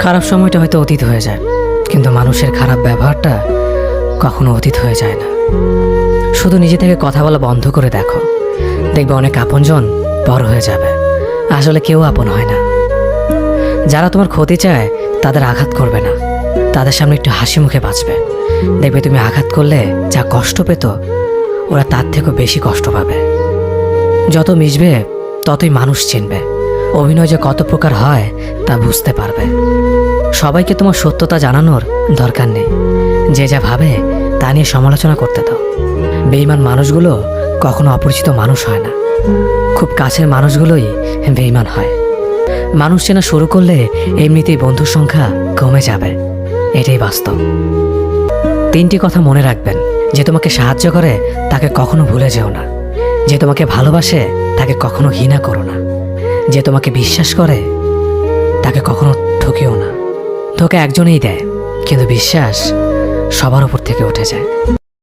খারাপ সময়টা হয়তো অতীত হয়ে যায়, কিন্তু মানুষের খারাপ ব্যবহারটা কখনো অতীত হয়ে যায় না। শুধু নিজে থেকে কথা বলা বন্ধ করে দেখো, দেখবে অনেক আপনজন বড় হয়ে যাবে। আসলে কেউ আপন হয় না। যারা তোমার ক্ষতি চায় তাদের আঘাত করবে না, তাদের সামনে একটু হাসি মুখে বাঁচবে। দেখবে তুমি আঘাত করলে যা কষ্ট পেত, ওরা তার থেকেও বেশি কষ্ট পাবে। যত মিশবে ততই মানুষ চিনবে, অভিনয় যে কত প্রকার হয় তা বুঝতে পারবে। সবাইকে তোমার সত্যতা জানানোর দরকার নেই, যে যা ভাবে তা নিয়ে সমালোচনা করতে দাও। বেঈমান মানুষগুলো কখনো অপরিচিত মানুষ হয় না, খুব কাছের মানুষগুলোই বেঈমান হয়। মানুষ চেনা শুরু করলে এমনিতেই বন্ধুর সংখ্যা কমে যাবে, এটাই বাস্তব। 3টি কথা মনে রাখবেন: যে তোমাকে সাহায্য করে তাকে কখনো ভুলে যেও না, যে তোমাকে ভালোবাসে তাকে কখনো ঘৃণা করো না, যে তোমাকে বিশ্বাস করে তাকে কখনো ঠকিও না। ধোঁকা একজনেই দেয়, কিন্তু বিশ্বাস সবার উপর থেকে উঠে যায়।